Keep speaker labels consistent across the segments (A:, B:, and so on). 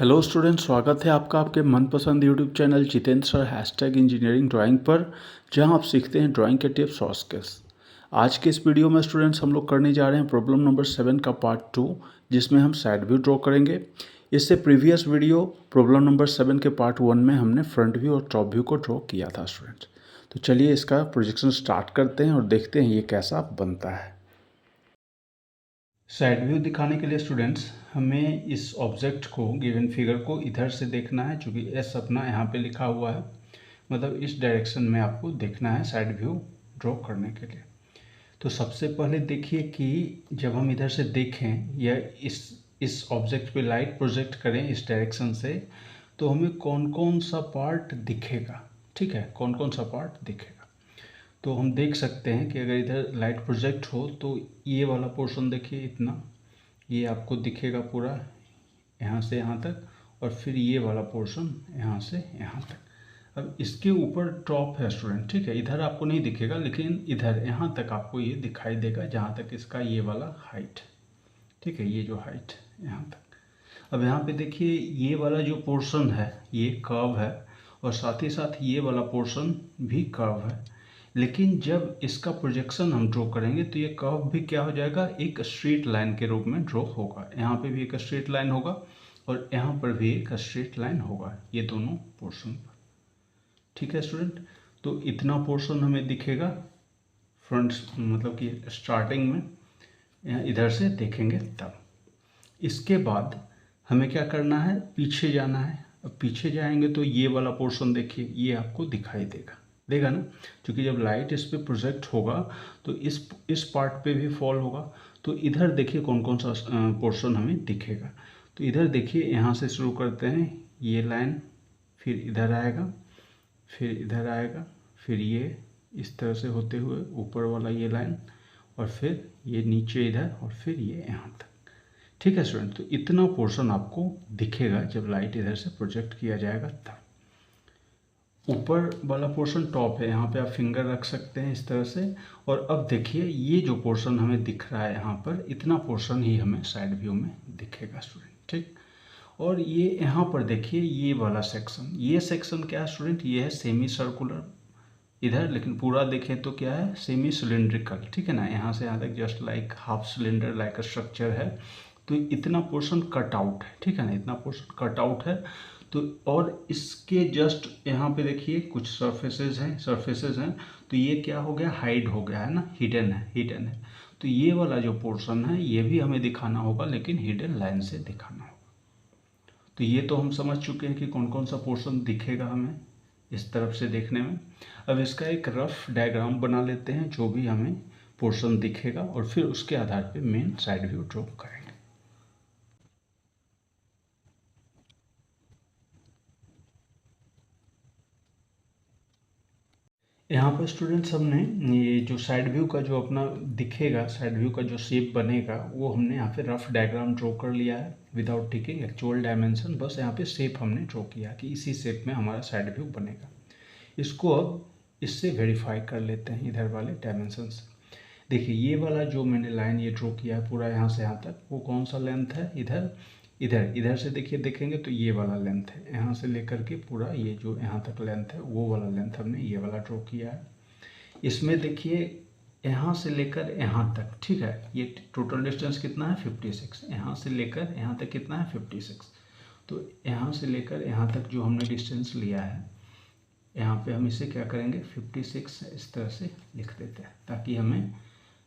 A: Hello student, स्वागत है आपका आपके मनपसंद YouTube channel Jitendra sir hashtag engineering drawing पर, जहां आप सीखते हैं ड्राइंग के टिप्स और स्किल्स। आज के इस वीडियो में स्टूडेंट्स हम लोग करने जा रहे हैं प्रॉब्लम नंबर 7 का पार्ट 2, जिसमें हम साइड व्यू ड्रॉ करेंगे। इससे प्रीवियस वीडियो प्रॉब्लम नंबर 7 के पार्ट 1 में हमने फ्रंट व्यू और टॉप व्यू को ड्रॉ किया था स्टूडेंट्स। तो चलिए इसका प्रोजेक्शन स्टार्ट करते हैं और देखते हैं ये कैसा बनता है। साइड व्यू दिखाने के लिए स्टूडेंट्स हमें इस ऑब्जेक्ट को, गिवन फिगर को इधर से देखना है, चूँकि एस अपना यहाँ पे लिखा हुआ है, मतलब इस डायरेक्शन में आपको देखना है साइड व्यू ड्रॉ करने के लिए। तो सबसे पहले देखिए कि जब हम इधर से देखें या इस ऑब्जेक्ट पे लाइट प्रोजेक्ट करें इस डायरेक्शन से, तो हमें कौन कौन सा पार्ट दिखेगा। ठीक है, कौन कौन सा पार्ट दिखेगा। तो हम देख सकते हैं कि अगर इधर लाइट प्रोजेक्ट हो तो ये वाला पोर्शन देखिए, इतना ये आपको दिखेगा पूरा यहाँ से यहाँ तक, और फिर ये वाला पोर्शन यहाँ से यहाँ तक। अब इसके ऊपर टॉप है स्टूडेंट, ठीक है, इधर आपको नहीं दिखेगा, लेकिन इधर यहाँ तक आपको ये दिखाई देगा, जहाँ तक इसका ये वाला हाइट, ठीक है, ये जो हाइट यहाँ तक। अब यहाँ पे देखिए ये वाला जो पोर्शन है ये कर्व है, और साथ ही साथ ये वाला पोर्शन भी कर्व है। लेकिन जब इसका प्रोजेक्शन हम ड्रॉ करेंगे तो ये कर्व भी क्या हो जाएगा, एक स्ट्रेट लाइन के रूप में ड्रॉ होगा। यहाँ पे भी एक स्ट्रेट लाइन होगा और यहाँ पर भी एक स्ट्रेट लाइन होगा, ये दोनों पोर्शन पर। ठीक है स्टूडेंट, तो इतना पोर्शन हमें दिखेगा फ्रंट, मतलब कि स्टार्टिंग में इधर से देखेंगे तब। इसके बाद हमें क्या करना है, पीछे जाना है। अब पीछे जाएंगे तो ये वाला पोर्शन देखिए, ये आपको दिखाई देगा ना, क्योंकि जब लाइट इस पे प्रोजेक्ट होगा तो इस पार्ट पे भी फॉल होगा। तो इधर देखिए कौन कौन सा पोर्शन हमें दिखेगा। तो इधर देखिए, यहाँ से शुरू करते हैं, ये लाइन फिर इधर आएगा, फिर इधर आएगा, फिर ये इस तरह से होते हुए ऊपर वाला ये लाइन, और फिर ये नीचे इधर, और फिर ये यहाँ तक। ठीक है स्टूडेंट, तो इतना पोर्शन आपको दिखेगा जब लाइट इधर से प्रोजेक्ट किया जाएगा तब। ऊपर वाला पोर्शन टॉप है, यहाँ पे आप फिंगर रख सकते हैं इस तरह से। और अब देखिए ये जो पोर्शन हमें दिख रहा है यहाँ पर, इतना पोर्शन ही हमें साइड व्यू में दिखेगा स्टूडेंट। ठीक, और ये यहाँ पर देखिए ये वाला सेक्शन, ये सेक्शन क्या है स्टूडेंट, ये है सेमी सर्कुलर इधर, लेकिन पूरा देखें तो क्या है, सेमी सिलेंड्रिकल। ठीक है ना, यहाँ से यहाँ तक just like half cylinder like a structure है। तो इतना पोर्शन कट आउट है, ठीक है ना, इतना पोर्शन कट आउट है। तो और इसके जस्ट यहाँ पे देखिए कुछ सरफेसेस हैं, तो ये क्या हो गया, हाइड हो गया है ना, हिडन है। तो ये वाला जो पोर्शन है ये भी हमें दिखाना होगा, लेकिन हिडन लाइन से दिखाना होगा। तो ये तो हम समझ चुके हैं कि कौन कौन सा पोर्शन दिखेगा हमें इस तरफ से देखने में। अब इसका एक रफ डायग्राम बना लेते हैं, जो भी हमें पोर्शन दिखेगा, और फिर उसके आधार पे मेन साइड व्यू ड्रॉ करेंगे। यहाँ पर स्टूडेंट्स हमने ये जो साइड व्यू का जो अपना दिखेगा, साइड व्यू का जो शेप बनेगा, वो हमने यहाँ पे रफ डायग्राम ड्रॉ कर लिया है विदाउट टेकिंग एक्चुअल डायमेंशन। बस यहाँ पे शेप हमने ड्रॉ किया कि इसी शेप में हमारा साइड व्यू बनेगा। इसको अब इससे वेरीफाई कर लेते हैं इधर वाले डायमेंशन से। देखिए ये वाला जो मैंने लाइन ये ड्रॉ किया है पूरा यहाँ से यहाँ तक, वो कौन सा लेंथ है, इधर से देखिए, देखेंगे तो ये वाला लेंथ है, यहाँ से लेकर के पूरा ये जो यहाँ तक लेंथ है, वो वाला लेंथ हमने ये वाला ड्रॉ किया है। इसमें देखिए यहाँ से लेकर यहाँ तक, ठीक है, ये टोटल डिस्टेंस कितना है 56, यहाँ से लेकर यहाँ तक कितना है 56। तो यहाँ से लेकर यहाँ तक जो हमने डिस्टेंस लिया है, यहाँ पे हम इसे क्या करेंगे 56 इस तरह से लिख देते हैं, ताकि हमें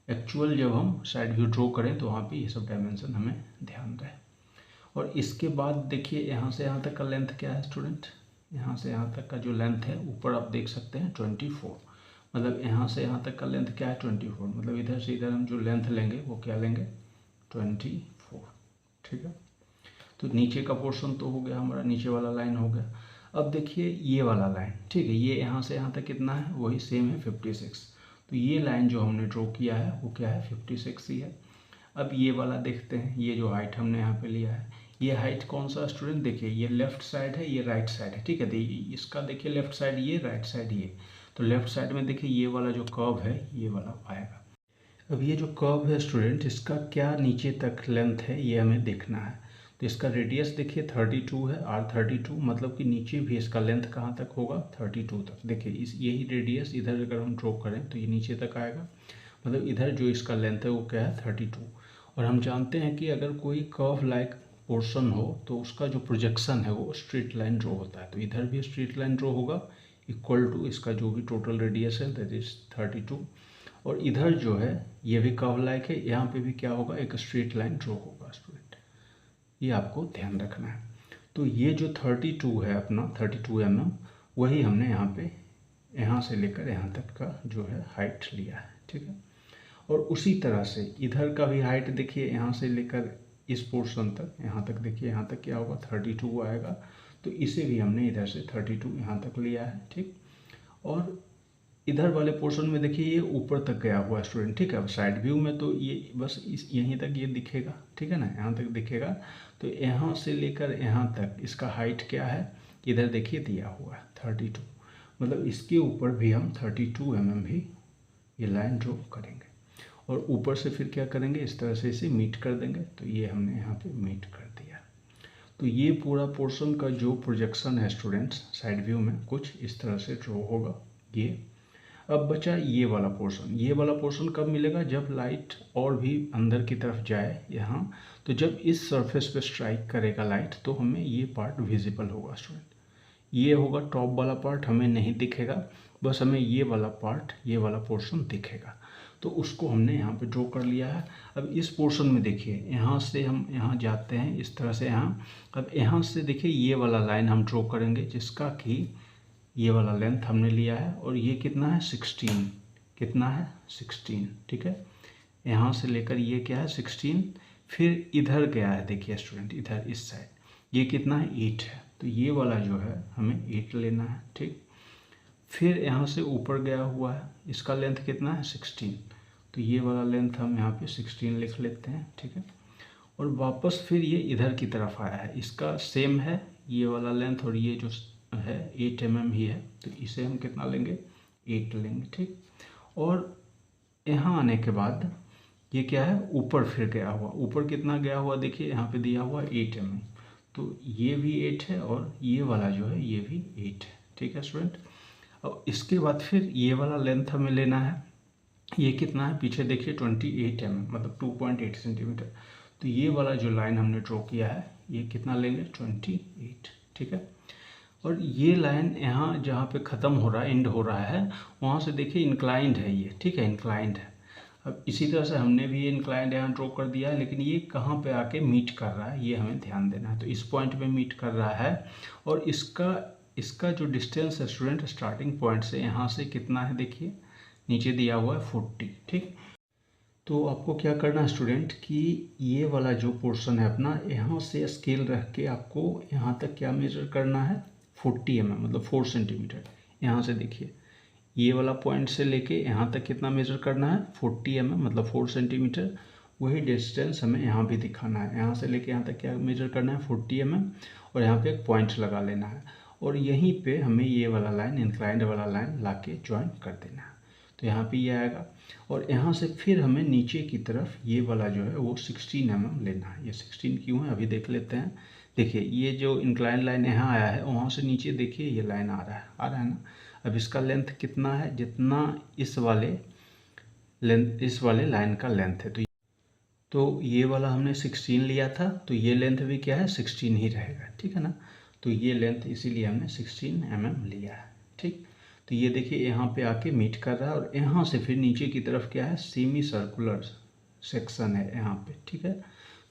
A: एक्चुअल जब हम साइड व्यू ड्रॉ करें तो वहाँ पे ये सब डायमेंशन हमें ध्यान रहे। और इसके बाद देखिए यहाँ से यहाँ तक का लेंथ क्या है स्टूडेंट, यहाँ से यहाँ तक का जो लेंथ है ऊपर आप देख सकते हैं 24, मतलब यहाँ से यहाँ तक का लेंथ क्या है 24, मतलब इधर से इधर हम जो लेंथ लेंगे वो क्या लेंगे 24। ठीक है, तो नीचे का पोर्शन तो हो गया हमारा, नीचे वाला लाइन हो गया। अब देखिए ये वाला लाइन, ठीक है, ये यहाँ से यहाँ तक कितना है, वही सेम है 56। तो ये लाइन जो हमने ड्रॉ किया है वो क्या है 56 ही है। अब ये वाला देखते हैं, ये जो हाइट हमने यहाँ पे लिया है, ये हाइट कौन सा स्टूडेंट, देखिए ये लेफ्ट साइड है, ये राइट साइड है। ठीक है, इसका देखिए लेफ्ट साइड ये, राइट साइड ये। तो लेफ्ट साइड में देखिए ये वाला जो कर्व है ये वाला आएगा। अब ये जो कर्व है स्टूडेंट, इसका क्या नीचे तक लेंथ है ये हमें देखना है। तो इसका रेडियस देखिए 32 है, R32, मतलब कि नीचे भी इसका लेंथ कहाँ तक होगा 32 तक। देखिए इस यही रेडियस इधर अगर हम ड्रॉ करें तो ये नीचे तक आएगा, मतलब इधर जो इसका लेंथ है वो क्या है 32। और हम जानते हैं कि अगर कोई कर्व लाइक पोर्शन हो तो उसका जो प्रोजेक्शन है वो स्ट्रेट लाइन ड्रॉ होता है। तो इधर भी स्ट्रेट लाइन ड्रॉ होगा इक्वल टू इसका जो भी टोटल रेडियस है दैट इज 32। और इधर जो है ये भी कर्व लाइक है, यहाँ पे भी क्या होगा एक स्ट्रेट लाइन ड्रॉ होगा स्टूडेंट, ये आपको ध्यान रखना है। तो ये जो 32 है अपना 32 mm, वही हमने यहाँ पे यहाँ से लेकर यहाँ तक का जो है हाइट लिया है, ठीक है। और उसी तरह से इधर का भी हाइट देखिए, यहाँ से लेकर इस पोर्शन तक, यहाँ तक देखिए, यहाँ तक क्या होगा 32 आएगा। तो इसे भी हमने इधर से 32 यहाँ तक लिया है, ठीक। और इधर वाले पोर्शन में देखिए ये ऊपर तक गया हुआ है स्टूडेंट, ठीक है। अब साइड व्यू में तो ये बस इस यहीं तक ये दिखेगा, ठीक है ना, यहाँ तक दिखेगा। तो यहाँ से लेकर यहाँ तक इसका हाइट क्या है, इधर देखिए दिया हुआ है 32, मतलब इसके ऊपर भी हम 32 mm भी ये लाइन ड्रॉ करेंगे। और ऊपर से फिर क्या करेंगे, इस तरह से इसे मीट कर देंगे। तो ये हमने यहाँ पे मीट कर दिया। तो ये पूरा पोर्शन का जो प्रोजेक्शन है स्टूडेंट्स साइड व्यू में कुछ इस तरह से ड्रॉ होगा ये। अब बचा ये वाला पोर्शन, ये वाला पोर्शन कब मिलेगा, जब लाइट और भी अंदर की तरफ जाए यहाँ। तो जब इस सरफेस पे स्ट्राइक करेगा लाइट तो हमें ये पार्ट विजिबल होगा स्टूडेंट। ये होगा टॉप वाला पार्ट हमें नहीं दिखेगा, बस हमें ये वाला पार्ट, ये वाला पोर्शन दिखेगा। तो उसको हमने यहाँ पे ड्रॉ कर लिया है। अब इस पोर्शन में देखिए, यहाँ से हम यहाँ जाते हैं इस तरह से यहाँ। अब यहाँ से देखिए ये वाला लाइन हम ड्रॉ करेंगे जिसका कि ये वाला लेंथ हमने लिया है। और ये कितना है 16, कितना है 16, ठीक है। यहाँ से लेकर ये क्या है 16, फिर इधर गया है देखिए स्टूडेंट, इधर इस साइड ये कितना है 8 है। तो ये वाला जो है हमें 8 लेना है, ठीक। फिर यहाँ से ऊपर गया हुआ है, इसका लेंथ कितना है 16, तो ये वाला लेंथ हम यहाँ पे 16 लिख लेते हैं, ठीक है। और वापस फिर ये इधर की तरफ आया है, इसका सेम है ये वाला लेंथ, और ये जो है 8 mm ही है। तो इसे हम कितना लेंगे 8 लेंगे, ठीक। और यहाँ आने के बाद ये क्या है ऊपर फिर गया हुआ, ऊपर कितना गया हुआ देखिए यहाँ पे दिया हुआ 8 mm। तो ये भी 8 है और ये वाला जो है ये भी 8 है, ठीक है स्टूडेंट। अब इसके बाद फिर ये वाला लेंथ हमें लेना है, ये कितना है पीछे देखिए 28 mm, मतलब 2.8 सेंटीमीटर। तो ये वाला जो लाइन हमने ड्रॉ किया है ये कितना लेंगे 28, ठीक है। और ये लाइन यहाँ जहाँ पे ख़त्म हो रहा है, एंड हो रहा है, वहाँ से देखिए इंक्लाइंड है ये, ठीक है, इंक्लाइंड है। अब इसी तरह से हमने भी ये इंक्लाइंड यहाँ ड्रॉ कर दिया है, लेकिन ये कहाँ पे आके मीट कर रहा है ये हमें ध्यान देना है। तो इस पॉइंट पे मीट कर रहा है। और इसका जो डिस्टेंस है स्टूडेंट स्टार्टिंग पॉइंट से यहाँ से कितना है देखिए, नीचे दिया हुआ है 40, ठीक। तो आपको क्या करना है स्टूडेंट कि ये वाला जो पोर्शन है अपना, यहाँ से स्केल रख के आपको यहाँ तक क्या मेजर करना है 40 mm, मतलब 4 सेंटीमीटर। यहाँ से देखिए ये वाला पॉइंट से लेके यहाँ तक कितना मेजर करना है 40 mm, मतलब 4 सेंटीमीटर। वही डिस्टेंस हमें यहाँ भी दिखाना है, यहाँ से लेके यहाँ तक क्या मेजर करना है 40 mm, और यहाँ पे एक पॉइंट लगा लेना है। और यहीं पे हमें ये वाला लाइन, इंक्लाइंड वाला लाइन ला के ज्वाइन कर देना है। तो यहाँ पे ये आएगा। और यहाँ से फिर हमें नीचे की तरफ ये वाला जो है वो 16 mm लेना है। ये 16 क्यों है अभी देख लेते हैं। देखिए ये जो इंक्लाइन लाइन यहाँ आया है, वहाँ से नीचे देखिए ये लाइन आ रहा है ना। अब इसका लेंथ कितना है, जितना इस वाले लाइन का लेंथ है। तो ये वाला हमने 16 लिया था, तो ये लेंथ भी क्या है 16 ही रहेगा, ठीक है ना। तो ये लेंथ इसीलिए हमने 16 mm लिया है, ठीक। तो ये देखिए यहाँ पे आके मीट कर रहा है। और यहाँ से फिर नीचे की तरफ क्या है सेमी सर्कुलर सेक्शन है यहाँ पे, ठीक है।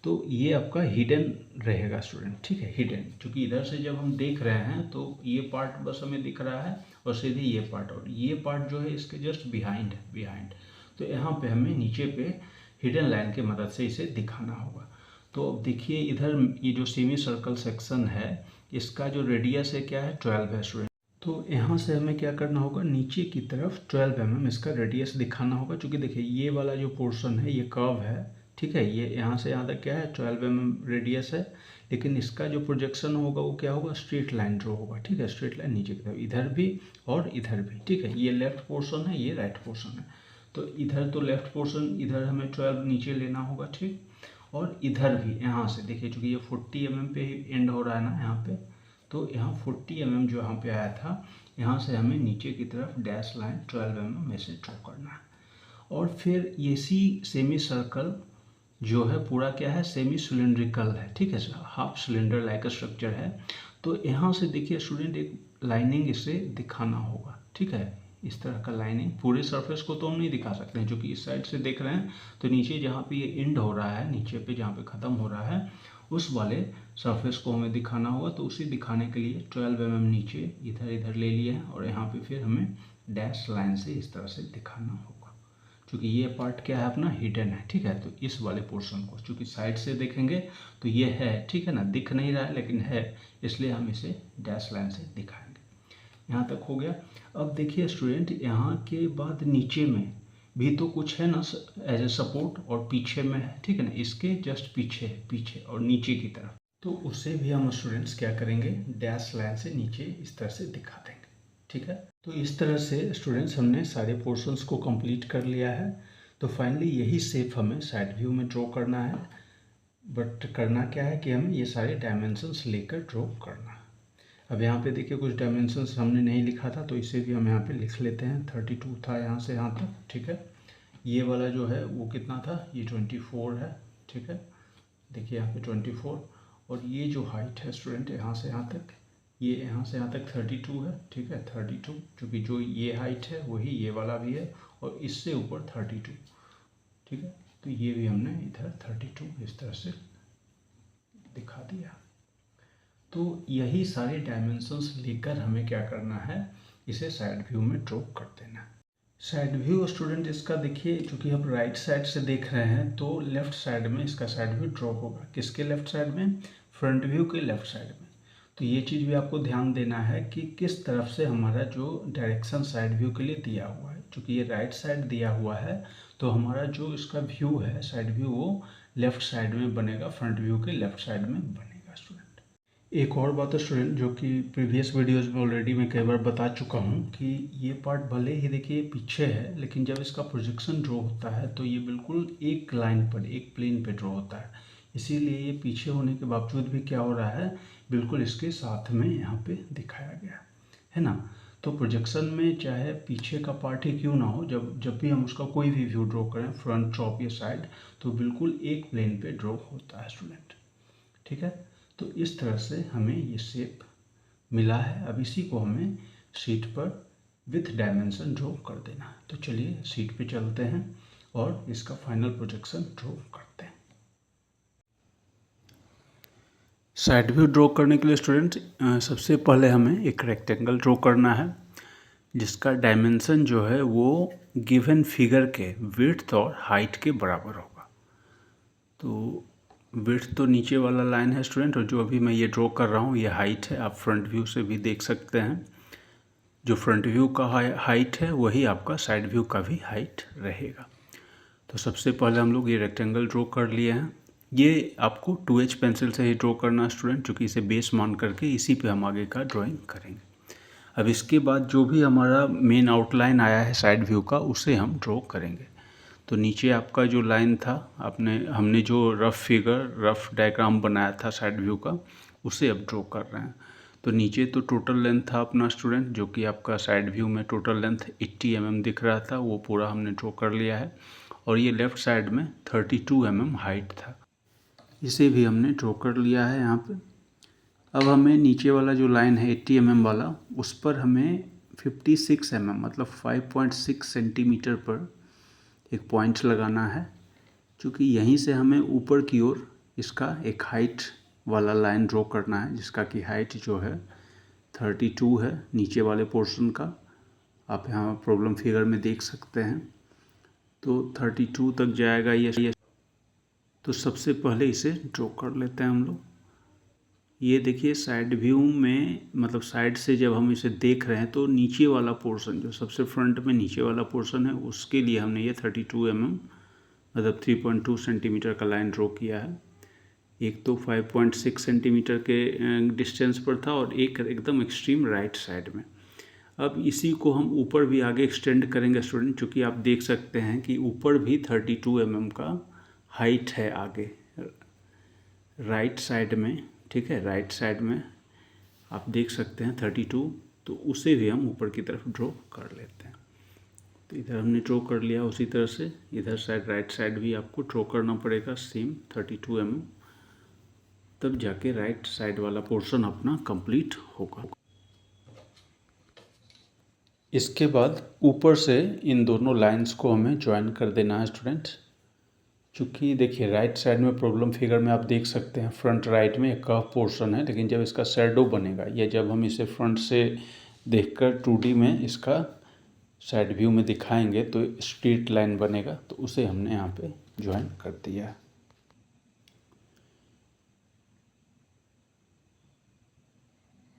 A: तो ये आपका हिडन रहेगा स्टूडेंट, ठीक है, हिडन। क्योंकि इधर से जब हम देख रहे हैं तो ये पार्ट बस हमें दिख रहा है और सीधे ये पार्ट, और ये पार्ट जो है इसके जस्ट बिहाइंड है, बिहाइंड। तो यहाँ पे हमें नीचे पे हिडन लाइन की मदद से इसे दिखाना होगा। तो अब देखिए इधर ये जो सेमी सर्कल सेक्शन है इसका जो रेडियस है क्या है 12 है स्टूडेंट। तो यहाँ से हमें क्या करना होगा, नीचे की तरफ 12 mm इसका रेडियस दिखाना होगा। क्योंकि देखिए ये वाला जो पोर्शन है ये कर्व है, ठीक है, ये यहाँ से यहाँ तक क्या है 12 mm रेडियस है। लेकिन इसका जो प्रोजेक्शन होगा वो क्या होगा, स्ट्रेट लाइन ड्रॉ होगा, ठीक है, स्ट्रेट लाइन नीचे की तरफ, इधर भी और इधर भी, ठीक है। ये लेफ्ट पोर्शन है, ये राइट पोर्शन है। तो इधर तो लेफ्ट पोर्शन, इधर हमें 12 नीचे लेना होगा, ठीक। और इधर भी यहाँ से देखिए, चूँकि ये 40 mm पे ही एंड हो रहा है ना यहाँ पे, तो यहाँ 40 mm जो यहाँ पे आया था, यहाँ से हमें नीचे की तरफ डैश लाइन 12 mm में से ड्रॉ करना है। और फिर इसी सेमी सर्कल जो है पूरा क्या है, सेमी सिलिंड्रिकल है, ठीक है sir, half cylinder like structure है। तो यहाँ से देखिए स्टूडेंट, एक लाइनिंग इसे दिखाना होगा, ठीक है, इस तरह का लाइनिंग। पूरे सरफेस को तो हम नहीं दिखा सकते हैं, क्योंकि इस साइड से देख रहे हैं तो नीचे जहाँ पे ये एंड हो रहा है, नीचे पे जहाँ पे ख़त्म हो रहा है, उस वाले सरफेस को हमें दिखाना होगा। तो उसे दिखाने के लिए 12 mm नीचे इधर इधर ले लिए हैं, और यहाँ पे फिर हमें डैश लाइन से इस तरह से दिखाना होगा, क्योंकि ये पार्ट क्या है अपना, हिडन है, ठीक है। तो इस वाले पोर्शन को चूँकि साइड से देखेंगे तो ये है, ठीक है ना, दिख नहीं रहा है लेकिन है, इसलिए हम इसे डैश लाइन से दिखाएंगे। यहाँ तक हो गया। अब देखिए स्टूडेंट, यहाँ के बाद नीचे में भी तो कुछ है ना एज ए सपोर्ट, और पीछे में है, ठीक है ना, इसके जस्ट पीछे पीछे और नीचे की तरफ, तो उसे भी हम स्टूडेंट्स क्या करेंगे, डैश लाइन से नीचे इस तरह से दिखा देंगे, ठीक है। तो इस तरह से स्टूडेंट्स हमने सारे पोर्शंस को कंप्लीट कर लिया है। तो फाइनली यही शेप हमें साइड व्यू में ड्रॉ करना है, बट करना क्या है कि हमें ये सारे डायमेंशंस लेकर ड्रॉ करना है। अब यहाँ पे देखिए कुछ डायमेंशंस हमने नहीं लिखा था, तो इसे भी हम यहाँ पे लिख लेते हैं। 32 था यहाँ से यहाँ तक, ठीक है। ये वाला जो है वो कितना था, ये 24 है, ठीक है। देखिए यहाँ पे 24, और ये जो हाइट है स्टूडेंट यहाँ से यहाँ तक, ये यहाँ से यहाँ तक 32 है, ठीक है, 32, क्योंकि जो ये हाइट है वही ये वाला भी है, और इससे ऊपर 32, ठीक है। तो ये भी हमने इधर 32 इस तरह से दिखा दिया। तो यही सारे डायमेंशंस लेकर हमें क्या करना है, इसे साइड व्यू में ड्रॉ कर देना है। साइड व्यू स्टूडेंट इसका देखिए, चूँकि हम राइट साइड से देख रहे हैं तो लेफ्ट साइड में इसका साइड व्यू ड्रॉ होगा। किसके लेफ्ट साइड में, फ्रंट व्यू के लेफ्ट साइड में। तो ये चीज़ भी आपको ध्यान देना है कि किस तरफ से हमारा जो डायरेक्शन साइड व्यू के लिए दिया हुआ है। चूँकि ये राइट साइड दिया हुआ है तो हमारा जो इसका व्यू है साइड व्यू, वो लेफ्ट साइड में बनेगा, फ्रंट व्यू के लेफ्ट साइड में बनेगा स्टूडेंट। एक और बात है स्टूडेंट, जो कि प्रीवियस वीडियोस में ऑलरेडी मैं कई बार बता चुका हूँ, कि ये पार्ट भले ही देखिए पीछे है, लेकिन जब इसका प्रोजेक्शन ड्रॉ होता है तो ये बिल्कुल एक लाइन पर, एक प्लेन पे ड्रॉ होता है। इसीलिए ये पीछे होने के बावजूद भी क्या हो रहा है, बिल्कुल इसके साथ में यहाँ पे दिखाया गया है ना। तो प्रोजेक्शन में चाहे पीछे का पार्ट ही क्यों ना हो, जब भी हम उसका कोई भी व्यू ड्रॉ करें, फ्रंट, टॉप या साइड, तो बिल्कुल एक प्लेन पे ड्रॉ होता है स्टूडेंट, ठीक है। तो इस तरह से हमें ये शेप मिला है। अब इसी को हमें शीट पर विथ डायमेंशन ड्रॉ कर देना है। तो चलिए शीट पे चलते हैं और इसका फाइनल प्रोजेक्शन ड्रॉ करते हैं। साइड व्यू ड्रॉ करने के लिए स्टूडेंट सबसे पहले हमें एक रेक्टेंगल ड्रॉ करना है, जिसका डायमेंशन जो है वो गिवन फिगर के विड्थ और हाइट के बराबर होगा। तो विड्थ तो नीचे वाला लाइन है स्टूडेंट, और जो अभी मैं ये ड्रॉ कर रहा हूँ ये हाइट है। आप फ्रंट व्यू से भी देख सकते हैं, जो फ्रंट व्यू का हाइट है वही आपका साइड व्यू का भी हाइट रहेगा। तो सबसे पहले हम लोग ये रेक्टेंगल ड्रॉ कर लिए हैं। ये आपको 2H पेंसिल से ही ड्रॉ करना है स्टूडेंट, क्योंकि इसे बेस मान करके इसी पे हम आगे का ड्राइंग करेंगे। अब इसके बाद जो भी हमारा मेन आउटलाइन आया है साइड व्यू का, उसे हम ड्रॉ करेंगे। तो नीचे आपका जो लाइन था, हमने जो रफ डायग्राम बनाया था साइड व्यू का, उसे अब ड्रॉ कर रहे हैं। तो नीचे तो टोटल लेंथ था अपना स्टूडेंट, जो कि आपका साइड व्यू में टोटल लेंथ 80 mm दिख रहा था, वो पूरा हमने ड्रॉ कर लिया है। और ये लेफ़्ट साइड में 32 mm हाइट था, इसे भी हमने ड्रॉ कर लिया है यहाँ पे। अब हमें नीचे वाला जो लाइन है 80 mm वाला, उस पर हमें 56 mm मतलब 5.6 सेंटीमीटर पर एक पॉइंट लगाना है, क्योंकि यहीं से हमें ऊपर की ओर इसका एक हाइट वाला लाइन ड्रॉ करना है, जिसका कि हाइट जो है 32 है नीचे वाले पोर्शन का। आप यहाँ प्रॉब्लम फिगर में देख सकते हैं। तो 32 तक जाएगा ये। तो सबसे पहले इसे ड्रॉ कर लेते हैं हम लोग। ये देखिए साइड व्यू में, मतलब साइड से जब हम इसे देख रहे हैं तो नीचे वाला पोर्शन, जो सबसे फ्रंट में नीचे वाला पोर्शन है, उसके लिए हमने ये 32 mm मतलब 3.2 सेंटीमीटर का लाइन ड्रॉ किया है। एक तो 5.6 सेंटीमीटर के डिस्टेंस पर था, और एक एकदम एक्सट्रीम राइट साइड में। अब इसी को हम ऊपर भी आगे एक्सटेंड करेंगे स्टूडेंट, क्योंकि आप देख सकते हैं कि ऊपर भी 32 mm का हाइट है आगे राइट साइड में, ठीक है, राइट साइड में आप देख सकते हैं 32, तो उसे भी हम ऊपर की तरफ ड्रॉ कर लेते हैं। तो इधर हमने ड्रॉ कर लिया, उसी तरह से इधर साइड राइट साइड भी आपको ड्रॉ करना पड़ेगा सेम 32 mm, तब जाके राइट साइड वाला पोर्शन अपना कंप्लीट होगा। इसके बाद ऊपर से इन दोनों लाइंस को हमें ज्वाइन कर देना है स्टूडेंट। चूँकि देखिए राइट साइड में प्रॉब्लम फिगर में आप देख सकते हैं फ्रंट राइट में एक कर्व पोर्शन है, लेकिन जब इसका शैडो बनेगा या जब हम इसे फ्रंट से देखकर 2D में इसका साइड व्यू में दिखाएंगे तो स्ट्रेट लाइन बनेगा, तो उसे हमने यहाँ पे ज्वाइन कर दिया है।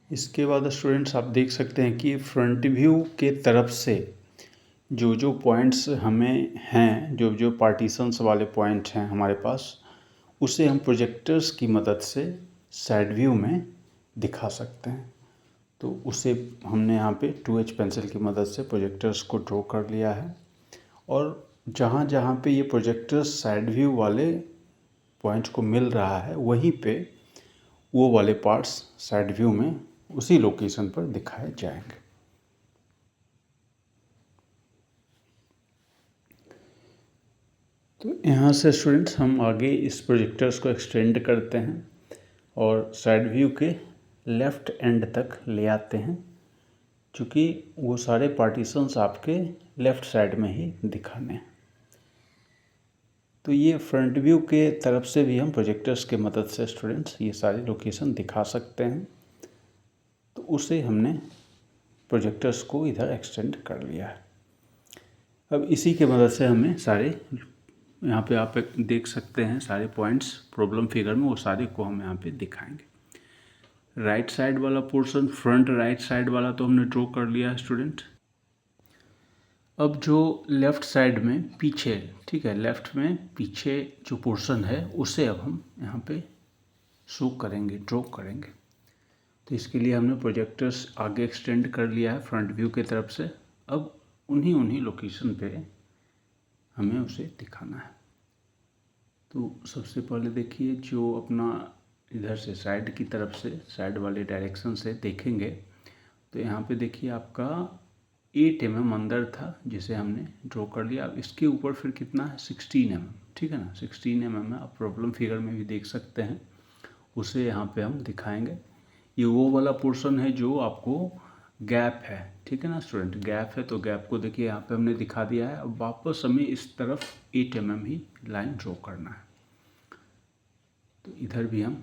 A: इसके बाद स्टूडेंट्स आप देख सकते हैं कि फ्रंट व्यू के तरफ से जो जो पॉइंट्स हमें हैं, जो जो पार्टीशंस वाले पॉइंट हैं हमारे पास, उसे हम प्रोजेक्टर्स की मदद से साइड व्यू में दिखा सकते हैं। तो उसे हमने यहाँ पे 2H पेंसिल की मदद से प्रोजेक्टर्स को ड्रॉ कर लिया है, और जहाँ जहाँ पे ये प्रोजेक्टर्स साइड व्यू वाले पॉइंट को मिल रहा है वहीं पे वो वाले पार्ट्स साइड व्यू में उसी लोकेशन पर दिखाए जाएंगे। तो यहाँ से स्टूडेंट्स हम आगे इस प्रोजेक्टर्स को एक्सटेंड करते हैं और साइड व्यू के लेफ़्ट एंड तक ले आते हैं, क्योंकि वो सारे पार्टीशंस आपके लेफ़्ट साइड में ही दिखाने हैं। तो ये फ्रंट व्यू के तरफ से भी हम प्रोजेक्टर्स के मदद से स्टूडेंट्स ये सारी लोकेशन दिखा सकते हैं। तो उसे हमने प्रोजेक्टर्स को इधर एक्सटेंड कर लिया है। अब इसी के मदद से हमें सारे, यहाँ पे आप देख सकते हैं सारे पॉइंट्स प्रॉब्लम फिगर में, वो सारे को हम यहाँ पे दिखाएंगे। राइट साइड वाला पोर्शन, फ्रंट राइट साइड वाला तो हमने ड्रॉ कर लिया है स्टूडेंट। अब जो लेफ़्ट साइड में पीछे, ठीक है, लेफ़्ट में पीछे जो पोर्शन है उसे अब हम यहाँ पे शो करेंगे, ड्रॉ करेंगे। तो इसके लिए हमने प्रोजेक्टर्स आगे एक्सटेंड कर लिया है फ्रंट व्यू के तरफ से। अब उन्हीं लोकेशन पे हमें उसे दिखाना है। तो सबसे पहले देखिए, जो अपना इधर से साइड की तरफ से, साइड वाले डायरेक्शन से देखेंगे तो यहाँ पे देखिए आपका 8 mm अंदर था जिसे हमने ड्रॉ कर लिया। अब इसके ऊपर फिर कितना है, 16 mm, ठीक है ना, 16 mm है। आप प्रॉब्लम फिगर में भी देख सकते हैं, उसे यहाँ पे हम दिखाएंगे। ये वो वाला पोर्शन है जो आपको गैप है, ठीक है ना स्टूडेंट, गैप है। तो गैप को देखिए यहाँ पे हमने दिखा दिया है। अब वापस हमें इस तरफ 8 mm ही लाइन ड्रॉ करना है। तो इधर भी हम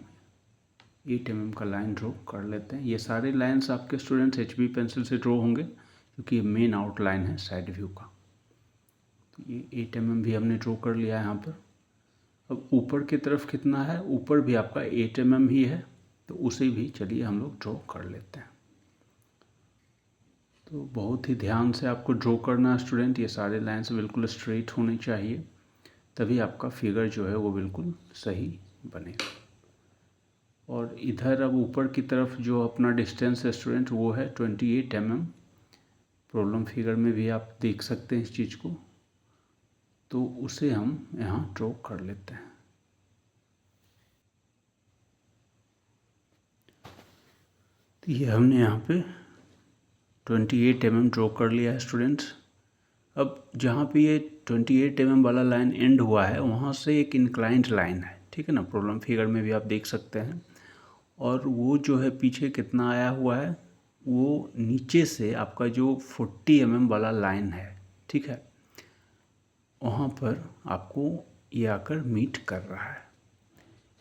A: 8 mm का लाइन ड्रॉ कर लेते हैं। ये सारे लाइन्स आपके स्टूडेंट्स HB पेंसिल से ड्रॉ होंगे, क्योंकि ये मेन आउटलाइन है साइड व्यू का। तो ये 8 mm भी हमने ड्रॉ कर लिया है यहाँ पर। अब ऊपर की तरफ कितना है, ऊपर भी आपका 8 mm ही है, तो उसे भी चलिए हम लोग ड्रॉ कर लेते हैं। तो बहुत ही ध्यान से आपको ड्रॉ करना है स्टूडेंट। ये सारे लाइन्स बिल्कुल स्ट्रेट होने चाहिए, तभी आपका फिगर जो है वो बिल्कुल सही बनेगा। और इधर अब ऊपर की तरफ जो अपना डिस्टेंस है स्टूडेंट वो है 28 mm। प्रॉब्लम फिगर में भी आप देख सकते हैं इस चीज़ को। तो उसे हम यहाँ ड्रॉ कर लेते हैं। तो ये हमने यहाँ पे 28 mm ड्रॉ कर लिया है स्टूडेंट्स। अब जहाँ पे ये 28 mm वाला लाइन एंड हुआ है वहाँ से एक इंक्लाइंड लाइन है, ठीक है ना, प्रॉब्लम फिगर में भी आप देख सकते हैं। और वो जो है पीछे कितना आया हुआ है, वो नीचे से आपका जो 40 mm वाला लाइन है, ठीक है, वहाँ पर आपको ये आकर मीट कर रहा है।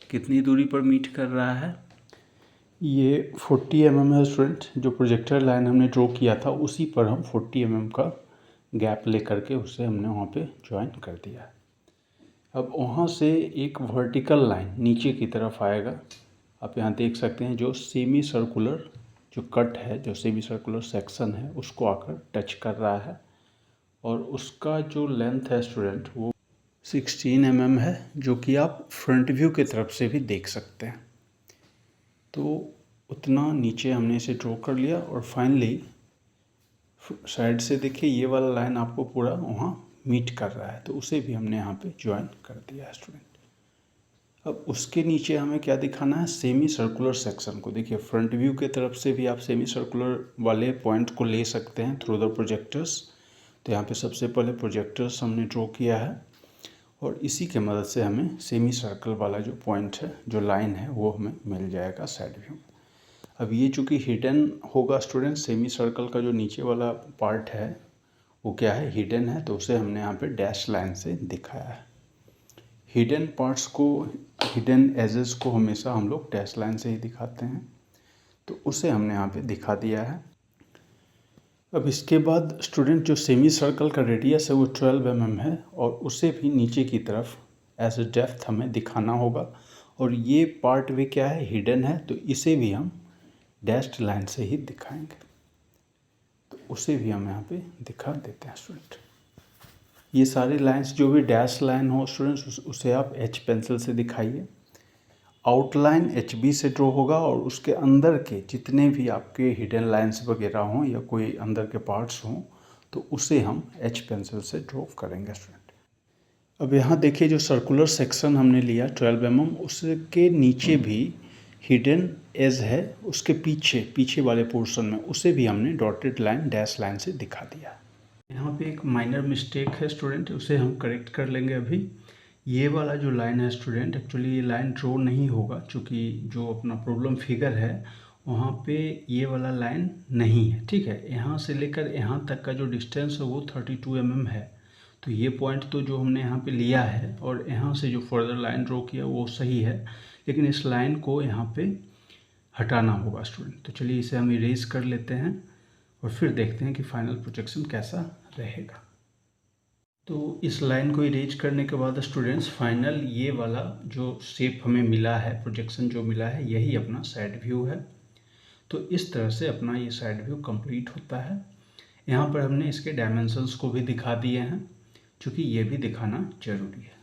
A: कितनी दूरी पर मीट कर रहा है, ये 40 mm है स्टूडेंट। जो प्रोजेक्टर लाइन हमने ड्रॉ किया था उसी पर हम 40 mm का गैप ले करके उसे हमने वहाँ पे ज्वाइन कर दिया। अब वहाँ से एक वर्टिकल लाइन नीचे की तरफ आएगा। आप यहाँ देख सकते हैं जो सेमी सर्कुलर जो कट है, जो सेमी सर्कुलर सेक्शन है, उसको आकर टच कर रहा है। और उसका जो लेंथ है स्टूडेंट वो 16 mm है, जो कि आप फ्रंट व्यू की तरफ से भी देख सकते हैं। तो उतना नीचे हमने इसे ड्रॉ कर लिया। और फाइनली साइड से देखिए ये वाला लाइन आपको पूरा वहाँ मीट कर रहा है, तो उसे भी हमने यहाँ पे ज्वाइन कर दिया है स्टूडेंट। अब उसके नीचे हमें क्या दिखाना है, सेमी सर्कुलर सेक्शन को। देखिए फ्रंट व्यू के तरफ से भी आप सेमी सर्कुलर वाले पॉइंट को ले सकते हैं थ्रू द प्रोजेक्टर्स। तो यहाँ पे सबसे पहले प्रोजेक्टर्स हमने ड्रॉ किया है और इसी के मदद से हमें सेमी सर्कल वाला जो पॉइंट है, जो लाइन है, वो हमें मिल जाएगा साइड व्यू में। अब ये चूँकि हिडन होगा स्टूडेंट, सेमी सर्कल का जो नीचे वाला पार्ट है वो क्या है, हिडन है, तो उसे हमने यहाँ पे डैश लाइन से दिखाया है। हिडन पार्ट्स को, हिडन एजेस को हमेशा हम लोग डैश लाइन से ही दिखाते हैं, तो उसे हमने यहाँ पे दिखा दिया है। अब इसके बाद स्टूडेंट जो सेमी सर्कल का रेडियस है वो 12 mm है और उसे भी नीचे की तरफ एज ए डेप्थ हमें दिखाना होगा। और ये पार्ट भी क्या है, हिडन है, तो इसे भी हम डैश्ड लाइन से ही दिखाएंगे। तो उसे भी हम यहाँ पे दिखा देते हैं स्टूडेंट। ये सारी लाइंस जो भी डैश लाइन हो स्टूडेंट्स, उसे आप एच पेंसिल से दिखाइए। आउटलाइन HB से ड्रॉ होगा और उसके अंदर के जितने भी आपके हिडन लाइंस वगैरह हों या कोई अंदर के पार्ट्स हों, तो उसे हम एच पेंसिल से ड्रॉ करेंगे स्टूडेंट। अब यहाँ देखिए जो सर्कुलर सेक्शन हमने लिया 12 mm, उसके नीचे भी हिडन एज है, उसके पीछे वाले पोर्शन में उसे भी हमने डॉटेड लाइन डैश लाइन से दिखा दिया। यहाँ पे एक माइनर मिस्टेक है स्टूडेंट, उसे हम करेक्ट कर लेंगे अभी। ये वाला जो लाइन है स्टूडेंट, एक्चुअली ये लाइन ड्रॉ नहीं होगा, क्योंकि जो अपना प्रॉब्लम फिगर है वहाँ पे ये वाला लाइन नहीं है, ठीक है। यहाँ से लेकर यहाँ तक का जो डिस्टेंस है वो 32 mm है। तो ये पॉइंट तो जो हमने यहाँ पे लिया है और यहाँ से जो फर्दर लाइन ड्रॉ किया वो सही है, लेकिन इस लाइन को यहाँ पे हटाना होगा स्टूडेंट। तो चलिए इसे हम इरेज कर लेते हैं और फिर देखते हैं कि फाइनल प्रोजेक्शन कैसा रहेगा। तो इस लाइन को इरेज करने के बाद स्टूडेंट्स फाइनल ये वाला जो शेप हमें मिला है, प्रोजेक्शन जो मिला है, यही अपना साइड व्यू है। तो इस तरह से अपना ये साइड व्यू कंप्लीट होता है। यहाँ पर हमने इसके डायमेंशंस को भी दिखा दिए हैं, क्योंकि ये भी दिखाना जरूरी है।